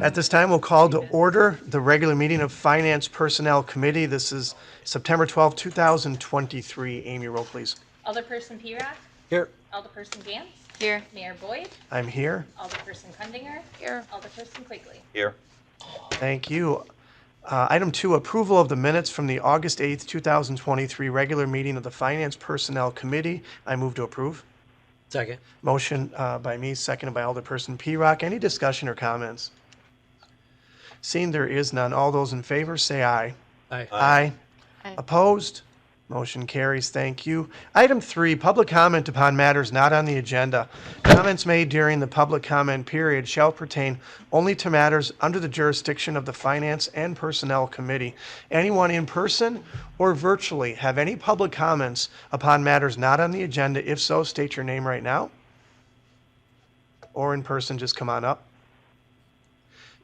At this time, we'll call to order the regular meeting of Finance Personnel Committee. This is September 12, 2023. Amy, roll please. Alderperson Pere. Here. Alderperson Gantz. Here. Mayor Boyd. I'm here. Alderperson Kundinger. Here. Alderperson Quigley. Here. Thank you. Item 2, approval of the minutes from the August 8th, 2023 regular meeting of the Finance Personnel Committee. I move to approve. Second. Motion by me, seconded by Alderperson P-Rock. Any discussion or comments? Seeing there is none, all those in favor say aye. Aye. Aye. Aye. Opposed? Motion carries. Thank you. Item 3, public comment upon matters not on the agenda. Comments made during the public comment period shall pertain only to matters under the jurisdiction of the Finance and Personnel Committee. Anyone in person or virtually have any public comments upon matters not on the agenda? If so, state your name right now. Or in person, just come on up.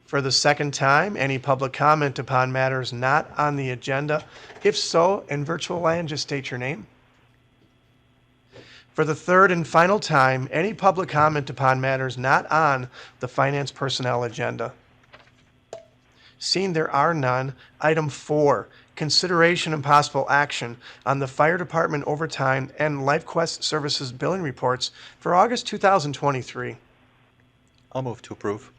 For the second time, any public comment upon matters not on the agenda? If so, in virtual land, just state your name. For the third and final time, any public comment upon matters not on the finance personnel agenda? Seeing there are none, item 4, consideration and possible action on the fire department overtime and LifeQuest services billing reports for August 2023. I'll move to approve.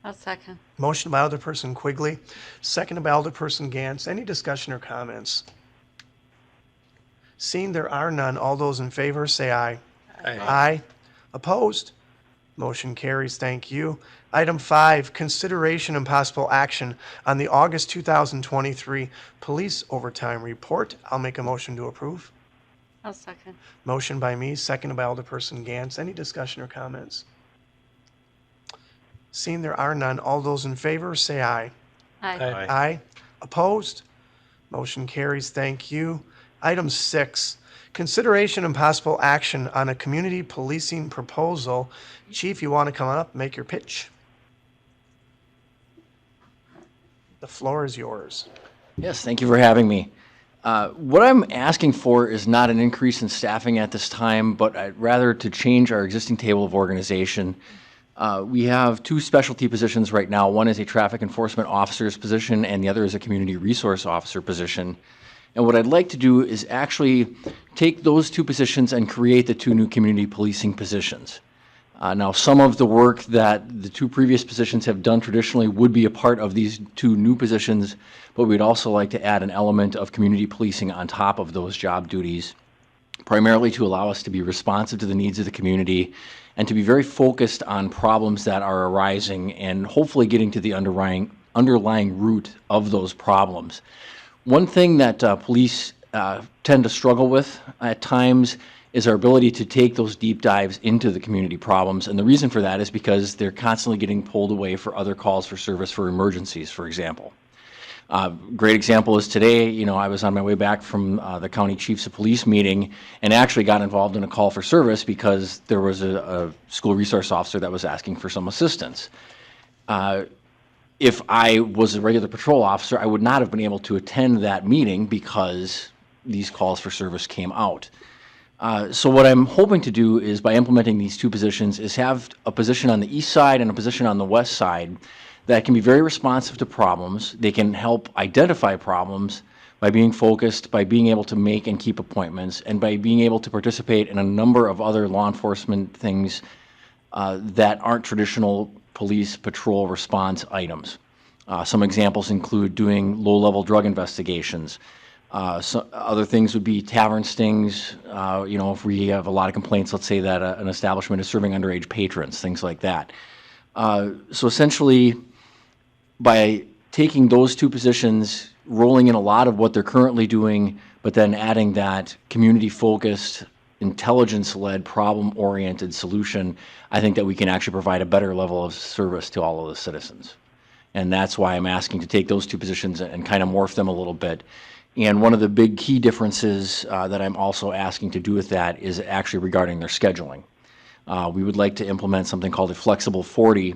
I'll second. Motion by Alderperson Quigley, seconded by Alderperson Gantz. Any discussion or comments? Seeing there are none, all those in favor say aye. Aye. Opposed? Motion carries. Thank you. Item 5, consideration and possible action on the August 2023 police overtime report. I'll make a motion to approve. I'll second. Motion by me, seconded by Alderperson Gantz. Any discussion or comments? Seeing there are none, all those in favor say aye. Aye. Aye. Opposed? Motion carries. Thank you. Item 6, consideration and possible action on a community policing proposal. Chief, you want to come on up, make your pitch? The floor is yours. Yes, thank you for having me. What I'm asking for is not an increase in staffing at this time, but rather to change our existing table of organization. We have 2 specialty positions right now. One is a traffic enforcement officer's position, and the other is a community resource officer position. And what I'd like to do is actually take those 2 positions and create the 2 new community policing positions. Now, some of the work that the 2 previous positions have done traditionally would be a part of these 2 new positions, but we'd also like to add an element of community policing on top of those job duties, primarily to allow us to be responsive to the needs of the community and to be very focused on problems that are arising and hopefully getting to the underlying root of those problems. One thing that police tend to struggle with at times is our ability to take those deep dives into the community problems. And the reason for that is because they're constantly getting pulled away for other calls for service for emergencies, for example. Great example is today, I was on my way back from the county chiefs of police meeting and actually got involved in a call for service because there was a school resource officer that was asking for some assistance. If I was a regular patrol officer, I would not have been able to attend that meeting because these calls for service came out. So what I'm hoping to do is, by implementing these 2 positions, is have a position on the east side and a position on the west side that can be very responsive to problems. They can help identify problems by being focused, by being able to make and keep appointments, and by being able to participate in a number of other law enforcement things that aren't traditional police patrol response items. Some examples include doing low-level drug investigations. Other things would be tavern stings, if we have a lot of complaints, let's say that an establishment is serving underage patrons, things like that. So essentially, by taking those 2 positions, rolling in a lot of what they're currently doing, but then adding that community-focused, intelligence-led, problem-oriented solution, I think that we can actually provide a better level of service to all of the citizens. And that's why I'm asking to take those 2 positions and kind of morph them a little bit. And one of the big key differences that I'm also asking to do with that is actually regarding their scheduling. We would like to implement something called a flexible 40,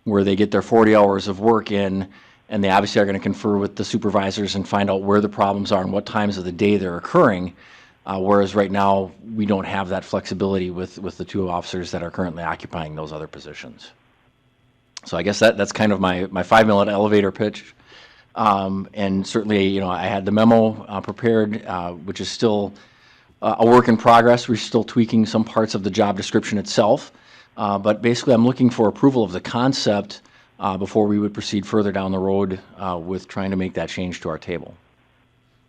where they get their 40 hours of work in, and they obviously are going to confer with the supervisors and find out where the problems are and what times of the day they're occurring, whereas right now we don't have that flexibility with the 2 officers that are currently occupying those other positions. So I guess that's kind of my 5-minute elevator pitch. And certainly, I had the memo prepared, which is still a work in progress. We're still tweaking some parts of the job description itself. But basically, I'm looking for approval of the concept before we would proceed further down the road with trying to make that change to our table.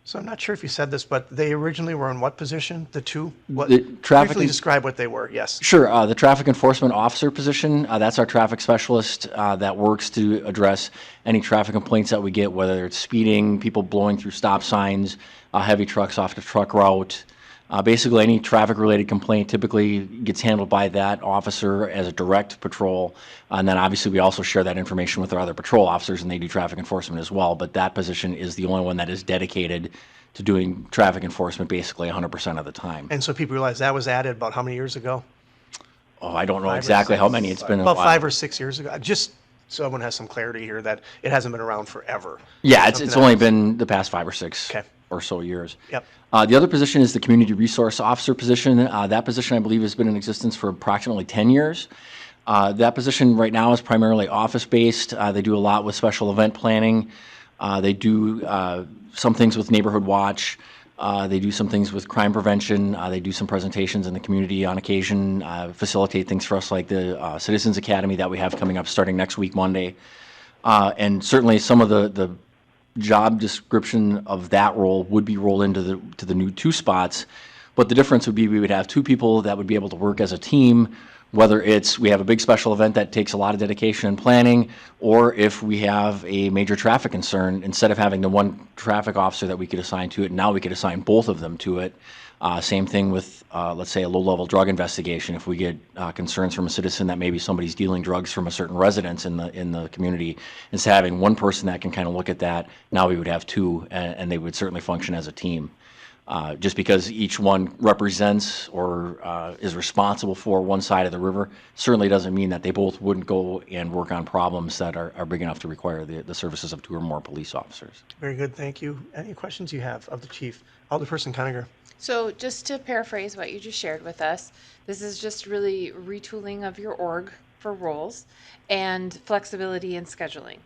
So I'm not sure if you said this, but they originally were in what position? The two? What? The traffic Briefly en- describe what they were, yes. Sure. The traffic enforcement officer position, that's our traffic specialist that works to address any traffic complaints that we get, whether it's speeding, people blowing through stop signs, heavy trucks off the truck route. Basically, any traffic-related complaint typically gets handled by that officer as a direct patrol. And then obviously, we also share that information with our other patrol officers, and they do traffic enforcement as well. But that position is the only one that is dedicated to doing traffic enforcement basically 100% of the time. And so people realize that was added about how many years ago? Oh, I don't know 5 or exactly how 6. many. It's been a About while. 5 or 6 years ago. Just so everyone has some clarity here that it hasn't been around forever. Yeah, it's Something only else. been the past 5 or 6 Okay. or so years. Yep. The other position is the community resource officer position. That position, I believe, has been in existence for approximately 10 years. That position right now is primarily office-based. They do a lot with special event planning. They do some things with Neighborhood Watch. They do some things with crime prevention. They do some presentations in the community on occasion, facilitate things for us like the Citizens Academy that we have coming up starting next week, Monday. And certainly some of the job description of that role would be rolled into the new 2 spots. But the difference would be we would have 2 people that would be able to work as a team, whether it's we have a big special event that takes a lot of dedication and planning, or if we have a major traffic concern, instead of having the one traffic officer that we could assign to it, now we could assign both of them to it. Same thing with, let's say, a low-level drug investigation. If we get concerns from a citizen that maybe somebody's dealing drugs from a certain residence in the community, instead of having one person that can kind of look at that, now we would have 2, and they would certainly function as a team. Just because each one represents or is responsible for one side of the river certainly doesn't mean that they both wouldn't go and work on problems that are big enough to require the services of 2 or more police officers. Very good, thank you. Any questions you have of the chief? Alderperson Coninger. So just to paraphrase what you just shared with us, this is just really retooling of your org for roles and flexibility in scheduling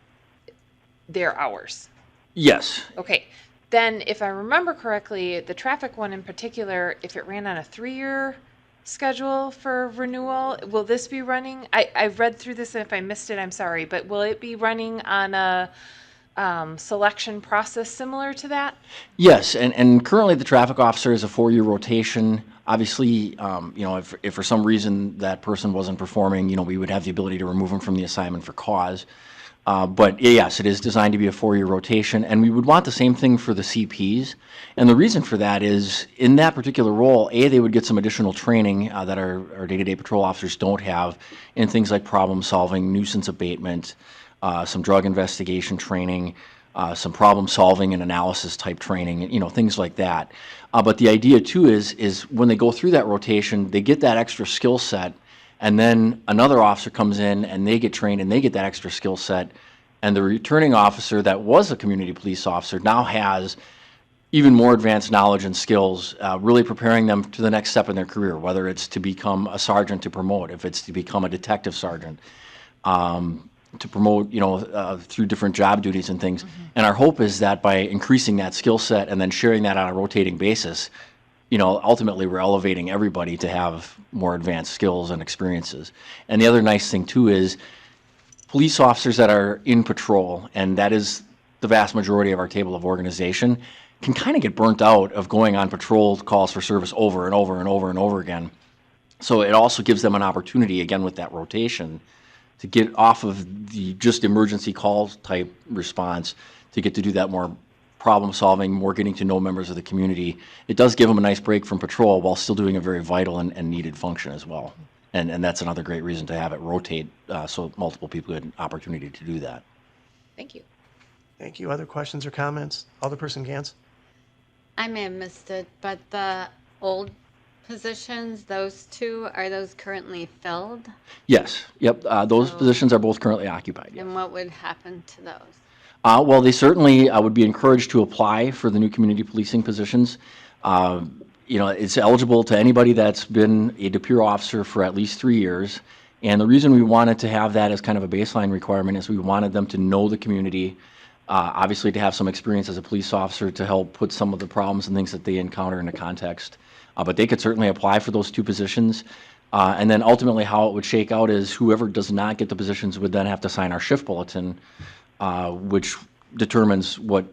their hours. Yes. Okay. Then if I remember correctly, the traffic one in particular, if it ran on a 3-year schedule for renewal, will this be running? I've read through this, and if I missed it, I'm sorry, but will it be running on a selection process similar to that? Yes, and currently the traffic officer is a 4-year rotation. Obviously, if for some reason that person wasn't performing, we would have the ability to remove them from the assignment for cause. But yes, it is designed to be a 4-year rotation, and we would want the same thing for the CPs. And the reason for that is, in that particular role, they would get some additional training that our day-to-day patrol officers don't have in things like problem solving, nuisance abatement, some drug investigation training, some problem solving and analysis type training, things like that. But the idea too is when they go through that rotation, they get that extra skill set, and then another officer comes in and they get trained and they get that extra skill set, and the returning officer that was a community police officer now has even more advanced knowledge and skills, really preparing them to the next step in their career, whether it's to become a sergeant to promote, if it's to become a detective sergeant, to promote, through different job duties and things. Mm-hmm. And our hope is that by increasing that skill set and then sharing that on a rotating basis, ultimately we're elevating everybody to have more advanced skills and experiences. And the other nice thing too is police officers that are in patrol, and that is the vast majority of our table of organization, can kind of get burnt out of going on patrol calls for service over and over and over and over again. So it also gives them an opportunity, again with that rotation, to get off of the just emergency calls type response, to get to do that more problem solving, more getting to know members of the community. It does give them a nice break from patrol while still doing a very vital and needed function as well. And that's another great reason to have it rotate so multiple people get an opportunity to do that. Thank you. Thank you. Other questions or comments? Alderperson Gantz? I may have missed it, but the old positions, those 2, are those currently filled? Yes. Yep. Those positions are both currently occupied. Yes. And what would happen to those? Well, they certainly would be encouraged to apply for the new community policing positions. It's eligible to anybody that's been a DPMC officer for at least 3 years And the reason we wanted to have that as kind of a baseline requirement is we wanted them to know the community, obviously to have some experience as a police officer to help put some of the problems and things that they encounter into context. But they could certainly apply for those 2 positions. And then ultimately how it would shake out is whoever does not get the positions would then have to sign our shift bulletin, which determines what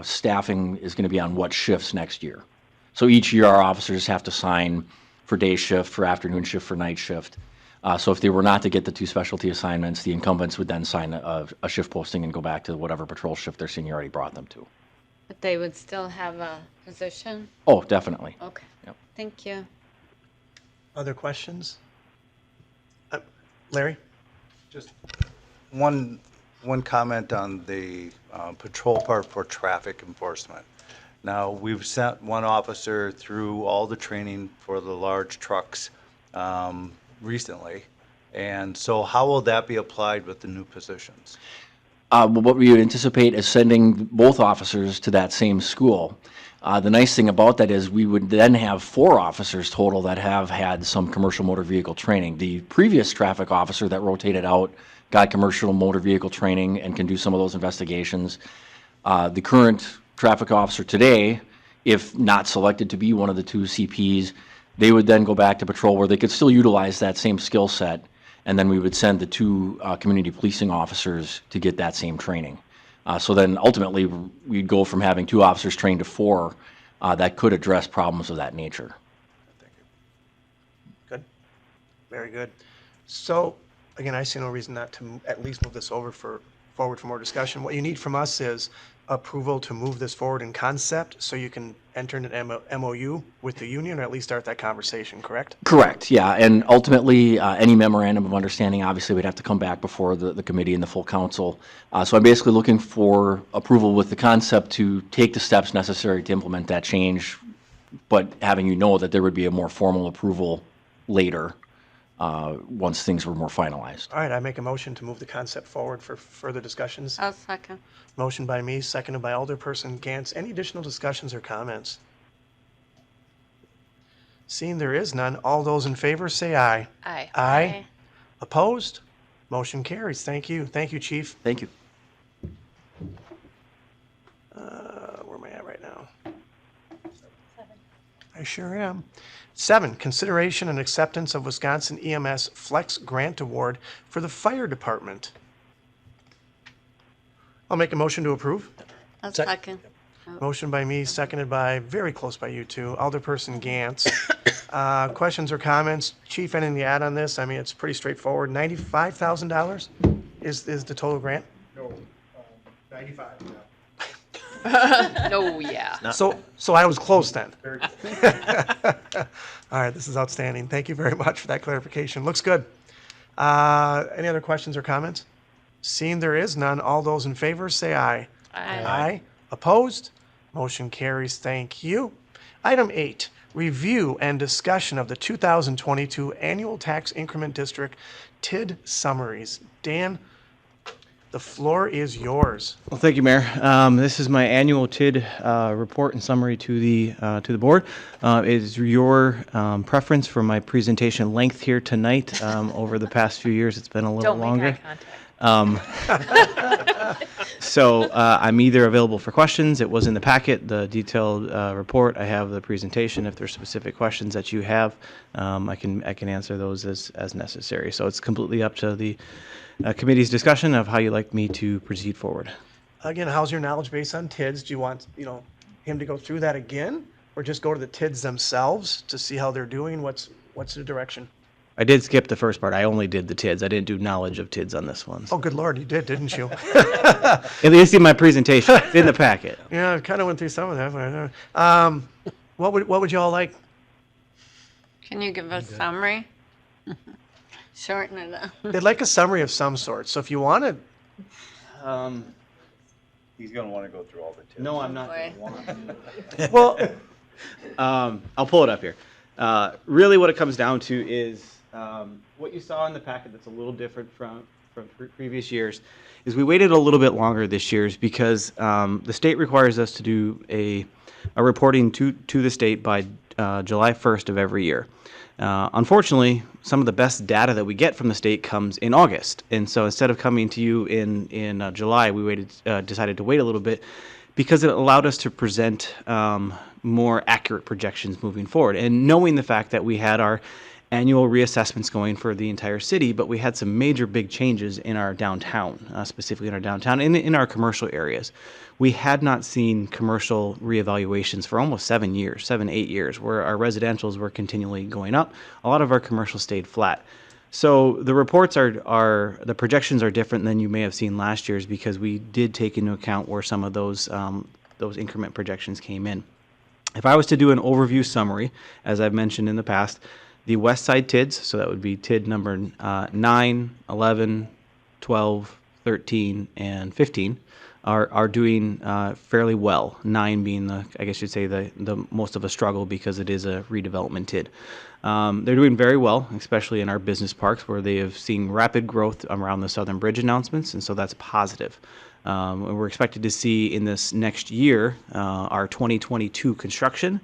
staffing is going to be on what shifts next year. So each year our officers have to sign for day shift, for afternoon shift, for night shift. So if they were not to get the 2 specialty assignments, the incumbents would then sign a shift posting and go back to whatever patrol shift their seniority brought them to. But they would still have a position? Oh, definitely. Okay. Yep. Thank you. Other questions? Larry? Just one comment on the patrol part for traffic enforcement. Now, we've sent one officer through all the training for the large trucks recently, and so how will that be applied with the new positions? Well, what we would anticipate is sending both officers to that same school. The nice thing about that is we would then have 4 officers total that have had some commercial motor vehicle training. The previous traffic officer that rotated out got commercial motor vehicle training and can do some of those investigations. The current traffic officer today, if not selected to be one of the 2 CPs, they would then go back to patrol where they could still utilize that same skill set, and then we would send the 2 community policing officers to get that same training. So then ultimately, we'd go from having 2 officers trained to 4 that could address problems of that nature. Thank you. Good. Very good. So, again, I see no reason not to at least move this forward for more discussion. What you need from us is approval to move this forward in concept, so you can enter an MOU with the union, or at least start that conversation, correct? Correct, yeah, and ultimately, any memorandum of understanding, obviously, would have to come back before the committee and the full council. So I'm basically looking for approval with the concept to take the steps necessary to implement that change, but having you know that there would be a more formal approval later, once things were more finalized. All right, I make a motion to move the concept forward for further discussions. I'll second. Motion by me, seconded by Alderperson Gantz. Any additional discussions or comments? Seeing there is none, all those in favor say aye. Aye. Aye. Opposed? Motion carries. Thank you. Thank you, Chief. Thank you. Where am I at right now? I sure am. 7, consideration and acceptance of Wisconsin EMS Flex Grant Award for the Fire Department. I'll make a motion to approve. I'll second. Motion by me, seconded by, very close by you two, Alderperson Gantz. Questions or comments? Chief, anything to add on this? I mean, it's pretty straightforward. $95,000 is the total grant? No, 95, yeah. No, yeah. So I was close then. Very good. All right, this is outstanding. Thank you very much for that clarification. Looks good. Any other questions or comments? Seeing there is none, all those in favor say aye. Aye. Aye. Opposed? Motion carries. Thank you. Item 8, review and discussion of the 2022 Annual Tax Increment District TID summaries. Dan, the floor is yours. Well, thank you, Mayor. This is my annual TID report and summary to the board. It is your preference for my presentation length here tonight. Over the past few years, it's been a little Don't longer. make eye contact. So I'm either available for questions. It was in the packet, the detailed report. I have the presentation. If there's specific questions that you have, I can answer those as necessary. So it's completely up to the committee's discussion of how you'd like me to proceed forward. Again, how's your knowledge base on TIDs? Do you want, him to go through that again, or just go to the TIDs themselves to see how they're doing? What's the direction? I did skip the first part. I only did the TIDs. I didn't do knowledge of TIDs on this one. Oh, good Lord, you did, didn't you? At least in my presentation, it's in the packet. Yeah, I kind of went through some of that. What would you all like? Can you give a summary? Shorten it up. They'd like a summary of some sort. So if you want to, He's going to want to go through all the tips. No, I'm not Boy. going to want to. well, I'll pull it up here. Really what it comes down to is what you saw in the packet that's a little different from previous years is we waited a little bit longer this year because the state requires us to do a reporting to the state by July 1st of every year. Unfortunately, some of the best data that we get from the state comes in August, and so instead of coming to you in July, we decided to wait a little bit because it allowed us to present more accurate projections moving forward. And knowing the fact that we had our annual reassessments going for the entire city, but we had some major big changes in our downtown, specifically in our downtown, in our commercial areas. We had not seen commercial reevaluations for almost 7 years, 8 years, where our residentials were continually going up. A lot of our commercial stayed flat. So the reports the projections are different than you may have seen last year's because we did take into account where some of those increment projections came in. If I was to do an overview summary, as I've mentioned in the past, the west side TIDs, so that would be TID number 9, 11, 12, 13, and 15, are doing fairly well. 9 being I guess you'd say the most of a struggle because it is a redevelopment TID. They're doing very well, especially in our business parks where they have seen rapid growth around the Southern Bridge announcements, and so that's positive. We're expected to see in this next year, our 2022 construction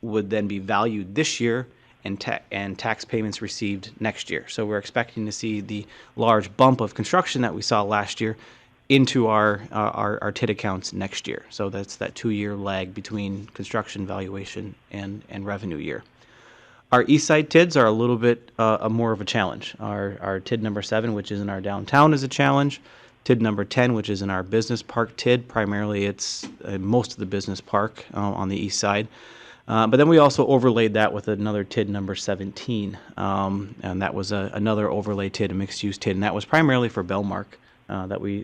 would then be valued this year and tax payments received next year. So we're expecting to see the large bump of construction that we saw last year into our TID accounts next year. So that's that 2-year lag between construction valuation and revenue year. Our east side TIDs are a little bit more of a challenge. Our TID number 7, which is in our downtown, is a challenge. TID number 10, which is in our business park TID. Primarily, it's most of the business park on the east side. But then we also overlaid that with another TID number 17, and that was another overlay TID, a mixed-use TID, and that was primarily for Bellmark that we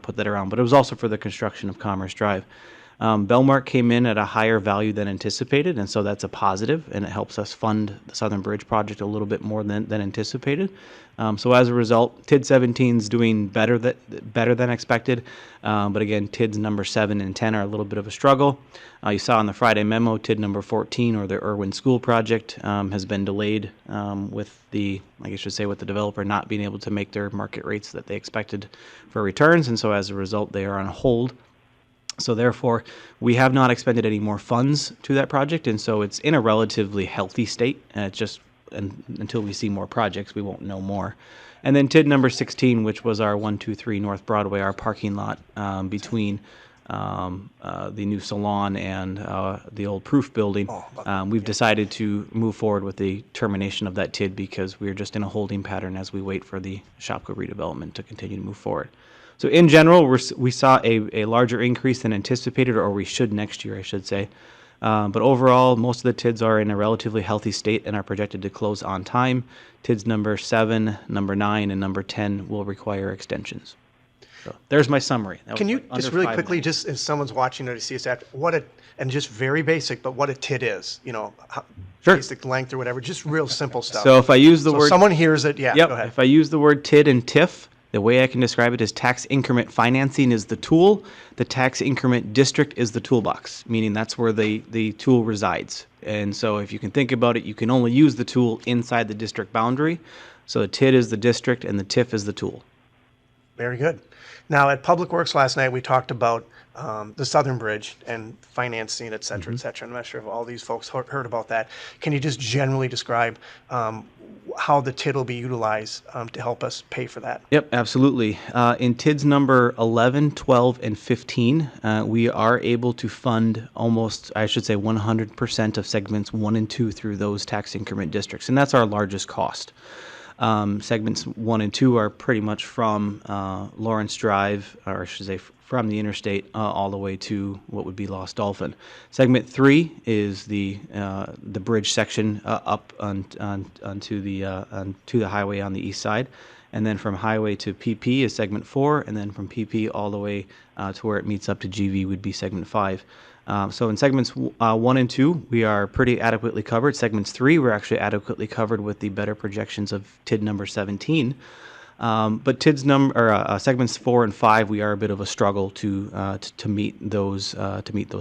put that around. But it was also for the construction of Commerce Drive. Bellmark came in at a higher value than anticipated, and so that's a positive, and it helps us fund the Southern Bridge project a little bit more than anticipated. So as a result, TID 17 is doing better than expected, but again, TIDs number 7 and 10 are a little bit of a struggle. You saw in the Friday memo, TID number 14, or the Irwin School project, has been delayed with the developer not being able to make their market rates that they expected for returns, and so as a result, they are on hold. So therefore, we have not expended any more funds to that project, and so it's in a relatively healthy state. Until we see more projects, we won't know more. And then TID number 16, which was our 123 North Broadway, our parking lot between the new salon and the old Proof building. We've decided to move forward with the termination of that TID because we're just in a holding pattern as we wait for the Shopko redevelopment to continue to move forward. So in general, we saw a larger increase than anticipated, or we should next year, I should say. But overall, most of the TIDs are in a relatively healthy state and are projected to close on time. TIDs number 7, number 9, and number 10 will require extensions. So there's my summary. Can you just really quickly, just if someone's watching to see us after, and just very basic, but what a TID is, Sure. Basic length or whatever, just real simple stuff. So if I use the word... someone hears it, go ahead. If I use the word TID and TIF, the way I can describe it is tax increment financing is the tool. The tax increment district is the toolbox, meaning that's where the tool resides. And so if you can think about it, you can only use the tool inside the district boundary. So the TID is the district and the TIF is the tool. Very good. Now, at Public Works last night, we talked about the Southern Bridge and financing, et cetera, et cetera. I'm not sure if all these folks heard about that. Can you just generally describe how the TID will be utilized to help us pay for that? Yep, absolutely. In TIDs number 11, 12, and 15, we are able to fund almost, 100% of segments 1 and 2 through those tax increment districts, and that's our largest cost. Segments 1 and 2 are pretty much from Lawrence Drive, or I should say from the interstate all the way to what would be Lost Dolphin. Segment 3 is the bridge section up onto the highway on the east side, and then from highway to PP is segment 4, and then from PP all the way to where it meets up to GV would be segment 5. So in segments 1 and 2, we are pretty adequately covered. Segments 3, we're actually adequately covered with the better projections of TID number 17. But segments 4 and 5, we are a bit of a struggle to meet those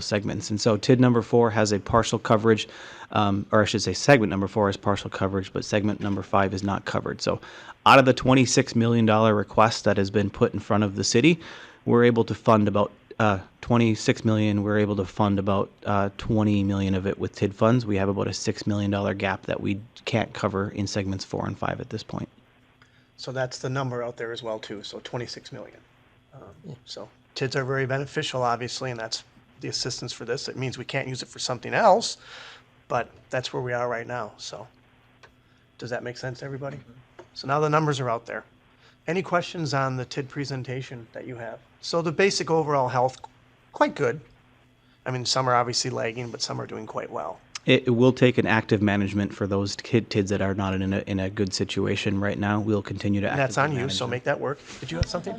segments. And so TID number 4 has a partial coverage, or I should say segment number 4 has partial coverage, but segment number 5 is not covered. So out of the $26 million request that has been put in front of the city, we're able to fund about $26 million. We're able to fund about $20 million of it with TID funds. We have about a $6 million gap that we can't cover in segments 4 and 5 at this point. So that's the number out there as well too, so 26 million. So TIDs are very beneficial, obviously, and that's the assistance for this. It means we can't use it for something else, but that's where we are right now, so. Does that make sense to everybody? So now the numbers are out there. Any questions on the TID presentation that you have? So the basic overall health, quite good. I mean, some are obviously lagging, but some are doing quite well. It will take an active management for those TIDs that are not in a good situation right now. We'll continue to And that's actively on you, manage so them. make that work. Did you have something?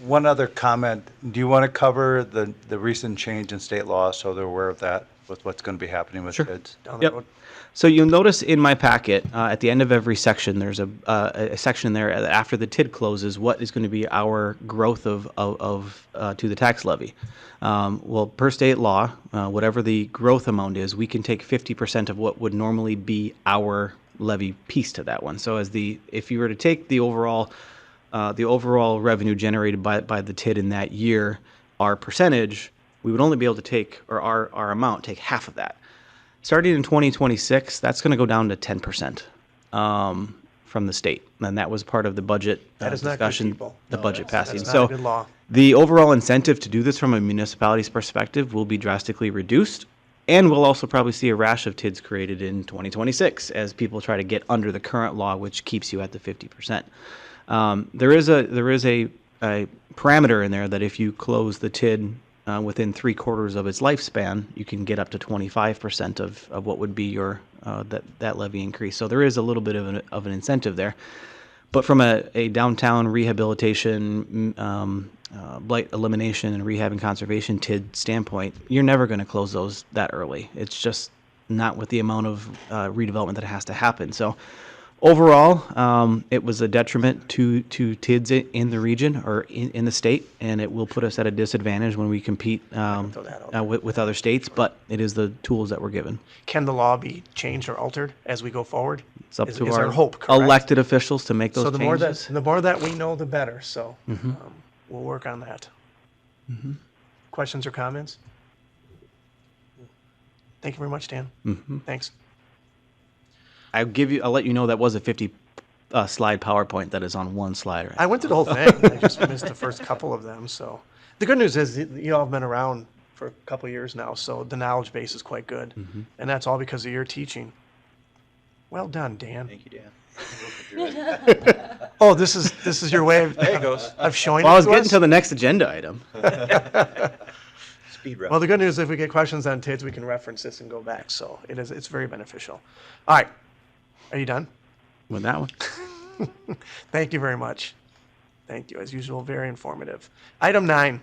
One other comment, do you want to cover the recent change in state law so they're aware of that, with what's going to be happening with kids? Down the Yep. road? So you'll notice in my packet, at the end of every section, there's a section there after the TID closes, what is going to be our growth of to the tax levy. Well, per state law, whatever the growth amount is, we can take 50% of what would normally be our levy piece to that one. So if you were to take the overall revenue generated by the TID in that year, our percentage, we would only be able to take, or our amount, take half of that. Starting in 2026, that's going to go down to 10% from the state, and that was part of the budget That is not good, discussion, people. the budget passing. That's not So a good law. the overall incentive to do this from a municipality's perspective will be drastically reduced, and we'll also probably see a rash of TIDs created in 2026 as people try to get under the current law, which keeps you at the 50%. There is a parameter in there that if you close the TID within 3/4 of its lifespan, you can get up to 25% of what would be your that levy increase. So there is a little bit of an incentive there. But from a downtown rehabilitation, blight elimination, and rehab and conservation TID standpoint, you're never going to close those that early. It's just not with the amount of redevelopment that has to happen. So overall, it was a detriment to TIDs in the region or in the state, and it will put us at a disadvantage when we compete with other states, but it is the tools that we're given. Can the law be changed or altered as we go forward? It's up Is to our our hope, correct? elected officials to make those So changes. the more that we know, the better, so we'll work on that. Questions or comments? Thank you very much, Dan. Thanks. I'll let you know that was a 50 slide PowerPoint that is on one slide right I went through the whole thing. I just missed the first couple of them. So the good news is you all have been around for a couple of years now, so the knowledge base is quite good, and that's all because of your teaching. Well done, Dan. Thank you, Dan. Oh, this is your way of showing Well, I it was to getting us? to the next agenda item. Speed rep. Well, the good news is if we get questions on TIDs, we can reference this and go back. So it's very beneficial. All right, are you done? With that one. Thank you very much. Thank you. As usual, very informative. Item 9,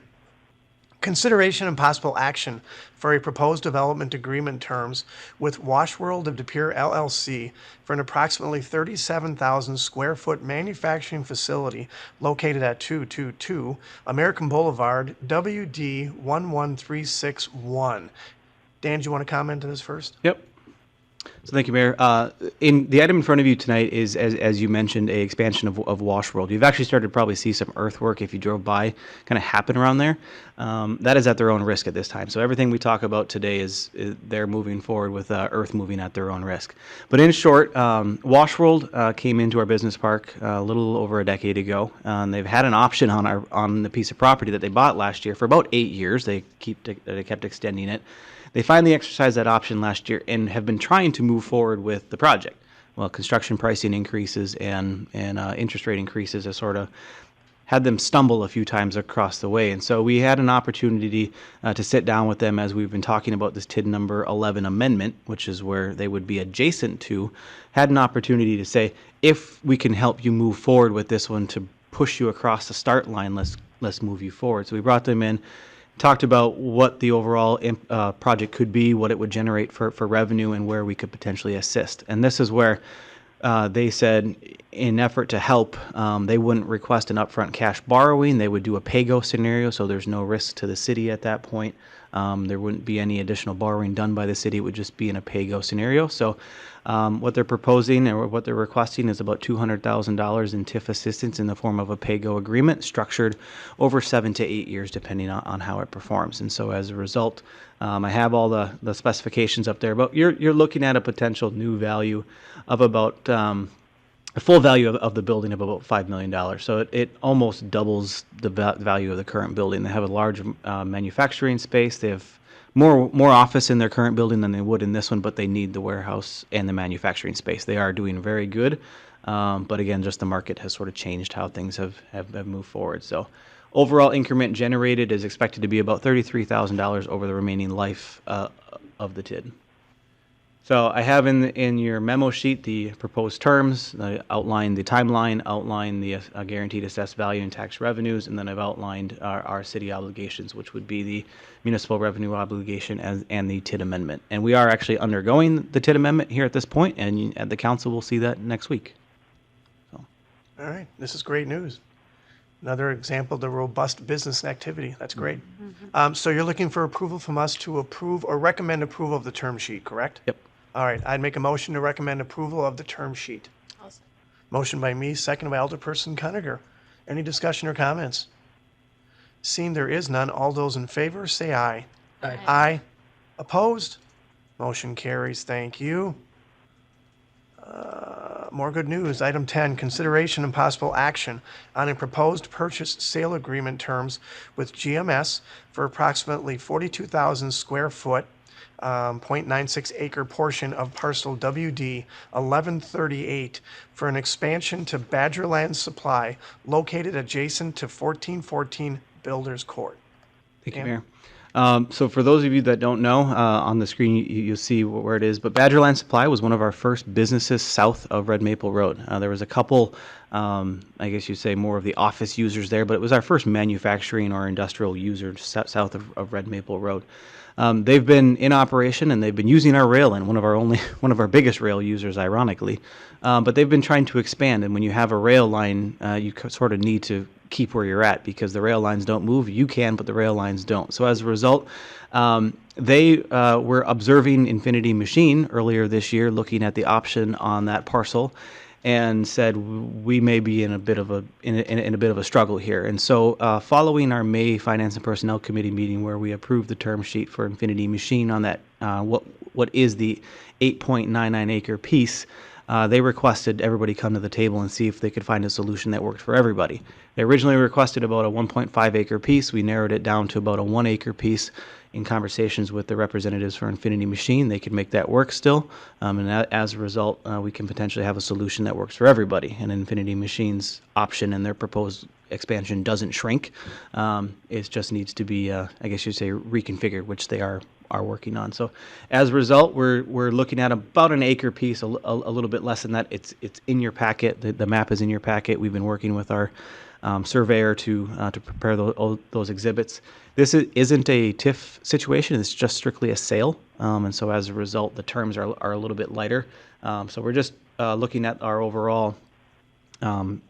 consideration and possible action for a proposed development agreement terms with Washworld of De Pere LLC for an approximately 37,000 square foot manufacturing facility located at 222 American Boulevard, WD 11361. Dan, do you want to comment on this first? Yep. So thank you, Mayor. In the item in front of you tonight is, as you mentioned, a expansion of Washworld. You've actually started to probably see some earthwork if you drove by kind of happen around there. That is at their own risk at this time. So everything we talk about today is they're moving forward with earth moving at their own risk. But in short, Washworld came into our business park a little over a decade ago. They've had an option on the piece of property that they bought last year for about 8 years. They kept extending it. They finally exercised that option last year and have been trying to move forward with the project. Well, construction pricing increases and interest rate increases have sort of had them stumble a few times across the way. And so we had an opportunity to sit down with them as we've been talking about this TID number 11 amendment, which is where they would be adjacent to, had an opportunity to say, if we can help you move forward with this one to push you across the start line, let's move you forward. So we brought them in, talked about what the overall project could be, what it would generate for revenue, and where we could potentially assist. And this is where they said, in effort to help, they wouldn't request an upfront cash borrowing. They would do a pay-go scenario, so there's no risk to the city at that point. There wouldn't be any additional borrowing done by the city. It would just be in a pay-go scenario. So what they're proposing or what they're requesting is about $200,000 in TIF assistance in the form of a pay-go agreement structured over 7 to 8 years, depending on how it performs. And so as a result, I have all the specifications up there, but you're looking at a potential new value of about a full value of the building of about $5 million. So it almost doubles the value of the current building. They have a large manufacturing space. They have more office in their current building than they would in this one, but they need the warehouse and the manufacturing space. They are doing very good, but again, just the market has sort of changed how things have moved forward. So overall increment generated is expected to be about $33,000 over the remaining life of the TID. So I have in your memo sheet the proposed terms, I outlined the timeline, outlined the guaranteed assessed value and tax revenues, and then I've outlined our city obligations, which would be the municipal revenue obligation and the TID amendment. And we are actually undergoing the TID amendment here at this point, and the council will see that next week. So. All right, this is great news. Another example of the robust business activity. That's great. So you're looking for approval from us to approve or recommend approval of the term sheet, correct? Yep. All right, I'd make a motion to recommend approval of the term sheet. Motion by me, seconded by Alderperson Cuniger. Any discussion or comments? Seeing there is none, all those in favor say aye. Aye. Aye. Opposed? Motion carries. Thank you. More good news. Item 10, consideration and possible action on a proposed purchase sale agreement terms with GMS for approximately 42,000 square foot, 0.96 acre portion of parcel WD-1138 for an expansion to Badgerland Supply located adjacent to 1414 Builders Court. Thank you, Dan? Mayor. So for those of you that don't know, on the screen you'll see where it is, but Badgerland Supply was one of our first businesses south of Red Maple Road. There was a couple, I guess you'd say more of the office users there, but it was our first manufacturing or industrial user south of Red Maple Road. They've been in operation and they've been using our rail line, one of our biggest rail users, ironically. But they've been trying to expand, and when you have a rail line, you sort of need to keep where you're at because the rail lines don't move. You can, but the rail lines don't. So as a result, they were observing Infinity Machine earlier this year, looking at the option on that parcel, and said we may be in a bit of a struggle here. And so following our May Finance and Personnel Committee meeting where we approved the term sheet for Infinity Machine on that what is the 8.99 acre piece, they requested everybody come to the table and see if they could find a solution that worked for everybody. They originally requested about a 1.5 acre piece. We narrowed it down to about a 1 acre piece. In conversations with the representatives for Infinity Machine, they could make that work still. And as a result, we can potentially have a solution that works for everybody. And Infinity Machine's option and their proposed expansion doesn't shrink. It just needs to be, I guess you'd say, reconfigured, which they are working on. So as a result, we're looking at about an acre piece, a little bit less than that. It's in your packet. The map is in your packet. We've been working with our surveyor to prepare those exhibits. This isn't a TIF situation. It's just strictly a sale. And so as a result, the terms are a little bit lighter. So we're just looking at our overall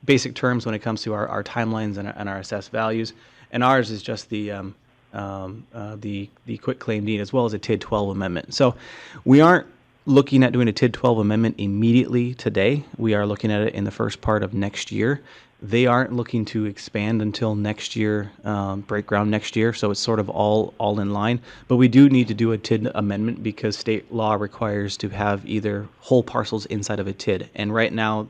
basic terms when it comes to our timelines and our assessed values. And ours is just the quit claim deed as well as a TID 12 amendment. So we aren't looking at doing a TID 12 amendment immediately today. We are looking at it in the first part of next year. They aren't looking to expand until next year, break ground next year, so it's sort of all in line. But we do need to do a TID amendment because state law requires to have either whole parcels inside of a TID. And right now,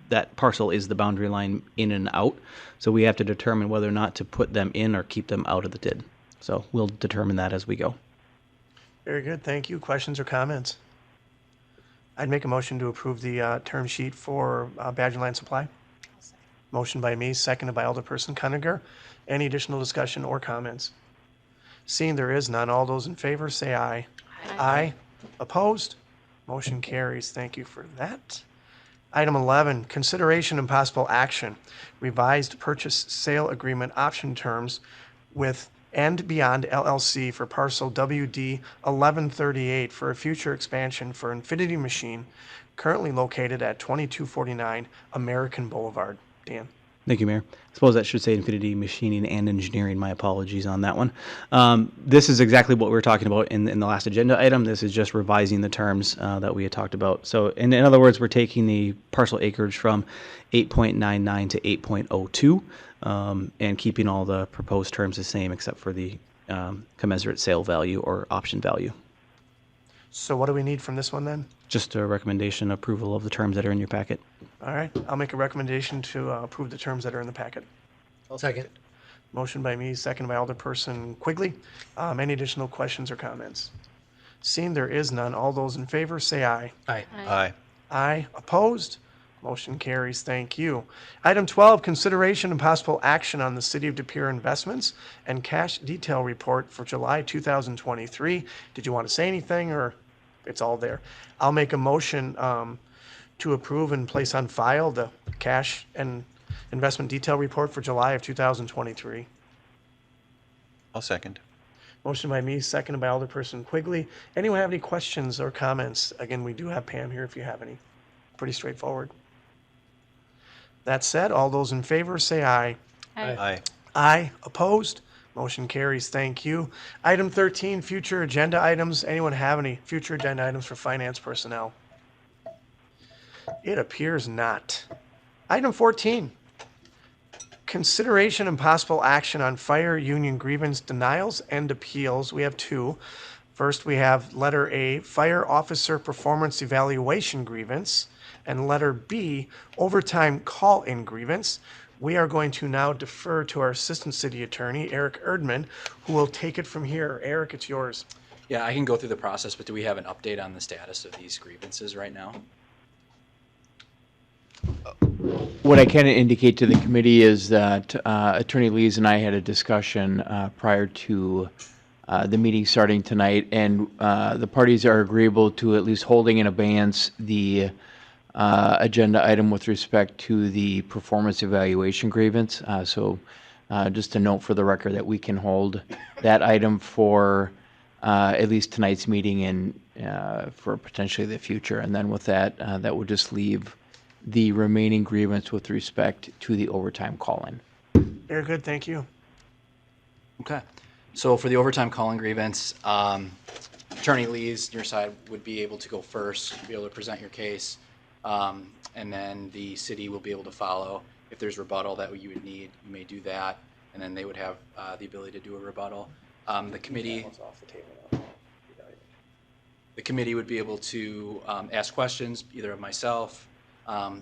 that parcel is the boundary line in and out, so we have to determine whether or not to put them in or keep them out of the TID. So we'll determine that as we go. Very good. Thank you. Questions or comments? I'd make a motion to approve the term sheet for Badgerland Supply. Motion by me, seconded by Alderperson Cuniger. Any additional discussion or comments? Seeing there is none, all those in favor say aye. Aye. Opposed? Motion carries. Thank you for that. Item 11, consideration and possible action. Revised purchase sale agreement option terms with And Beyond LLC for parcel WD-1138 for a future expansion for Infinity Machine currently located at 2249 American Boulevard. Dan. Thank you, Mayor. I suppose that should say Infinity Machining and Engineering. My apologies on that one. This is exactly what we were talking about in the last agenda item. This is just revising the terms that we had talked about. So in other words, we're taking the parcel acreage from 8.99 to 8.02 and keeping all the proposed terms the same except for the commensurate sale value or option value. So what do we need from this one then? Just a recommendation approval of the terms that are in your packet. All right, I'll make a recommendation to approve the terms that are in the packet. Second. Motion by me, second by Alderperson Quigley. Any additional questions or comments? Seeing there is none, all those in favor say aye. Aye. Aye. Aye. Opposed? Motion carries. Thank you. Item 12, consideration and possible action on the City of De Pere investments and cash detail report for July 2023. Did you want to say anything, or it's all there? I'll make a motion to approve and place on file the cash and investment detail report for July of 2023. I'll second. Motion by me, seconded by Alderperson Quigley. Anyone have any questions or comments? Again, we do have Pam here if you have any. Pretty straightforward. That said, all those in favor say aye. Aye. Aye. Opposed? Motion carries. Thank you. Item 13, future agenda items. Anyone have any future agenda items for finance personnel? It appears not. Item 14, consideration and possible action on fire union grievance denials and appeals. We have two. First, we have letter A, fire officer performance evaluation grievance, and letter B, overtime call-in grievance. We are going to now defer to our Assistant City Attorney, Eric Erdman, who will take it from here. Eric, it's yours. Yeah, I can go through the process, but do we have an update on the status of these grievances right now? What I can indicate to the committee is that Attorney Lees and I had a discussion prior to the meeting starting tonight, and the parties are agreeable to at least holding in abeyance the agenda item with respect to the performance evaluation grievance. So just a note for the record that we can hold that item for at least tonight's meeting and for potentially the future. And then with that, that would just leave the remaining grievance with respect to the overtime call-in. Very good, thank you. Okay. So for the overtime call-in grievance, Attorney Lees, your side would be able to go first, be able to present your case, and then the city will be able to follow. If there's rebuttal that you would need, you may do that, and then they would have the ability to do a rebuttal. The committee would be able to ask questions either of myself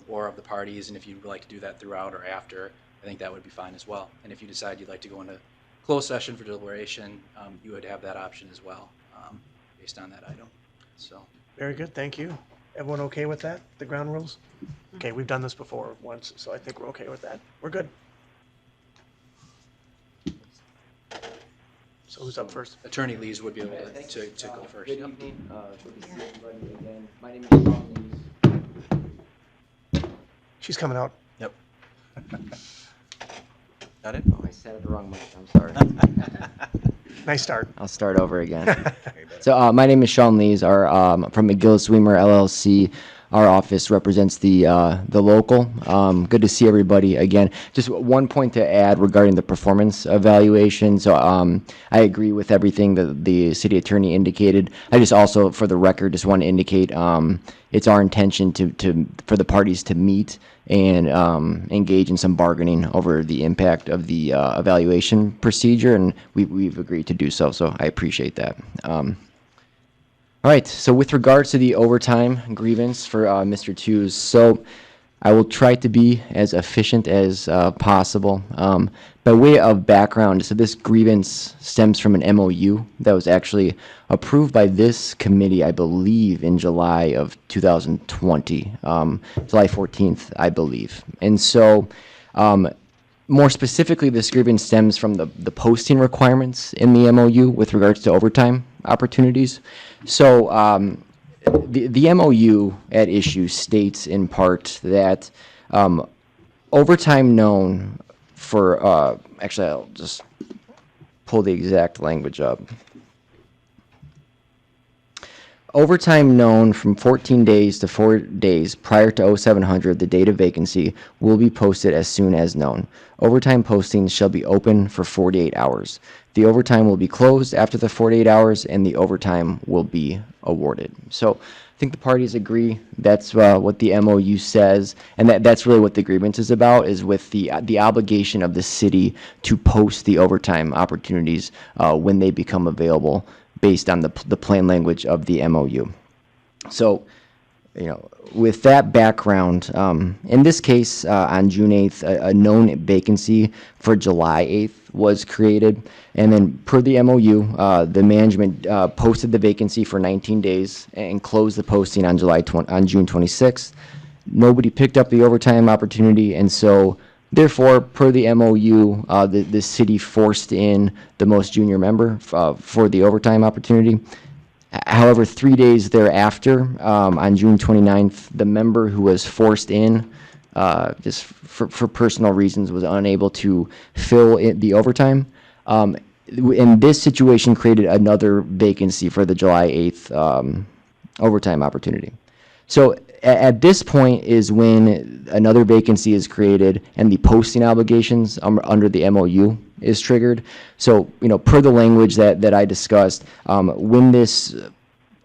or of the parties, and if you'd like to do that throughout or after, I think that would be fine as well. And if you decide you'd like to go into closed session for deliberation, you would have that option as well, based on that item. So. Very good, thank you. Everyone okay with that, the ground rules? Okay, we've done this before once, so I think we're okay with that. We're good. So who's up first? Attorney Lees would be able to go first. Good evening. Good to see everybody again. My name is Sean Lees. She's coming out. Yep. Got it? Oh, I said it the wrong way. I'm sorry. Nice start. I'll start over again. So my name is Sean Lees. Our from McGillis Weimer LLC. Our office represents the local. Good to see everybody again. Just one point to add regarding the performance evaluation. So I agree with everything that the city attorney indicated. I just also, for the record, just want to indicate it's our intention for the parties to meet and engage in some bargaining over the impact of the evaluation procedure, and we've agreed to do so. So I appreciate that. All right, so with regards to the overtime grievance for Mr. Tews, so I will try to be as efficient as possible. By way of background, so this grievance stems from an MOU that was actually approved by this committee, I believe, in July of 2020, July 14th, I believe. And so more specifically, this grievance stems from the posting requirements in the MOU with regards to overtime opportunities. So the MOU at issue states in part that overtime known for, actually I'll just pull the exact language up. overtime known from 14 days to 4 days prior to 0700, the date of vacancy, will be posted as soon as known. Overtime postings shall be open for 48 hours. The overtime will be closed after the 48 hours, and the overtime will be awarded. So I think the parties agree. That's what the MOU says, and that's really what the grievance is about, is with the obligation of the city to post the overtime opportunities when they become available based on the plain language of the MOU. So, with that background, in this case, on June 8th, a known vacancy for July 8th was created. And then per the MOU, the management posted the vacancy for 19 days and closed the posting on June 26th. Nobody picked up the overtime opportunity, and so therefore, per the MOU, the city forced in the most junior member for the overtime opportunity. However, 3 days thereafter, on June 29th, the member who was forced in, just for personal reasons, was unable to fill the overtime. And this situation created another vacancy for the July 8th overtime opportunity. So at this point is when another vacancy is created and the posting obligations under the MOU is triggered. So, per the language that I discussed, when this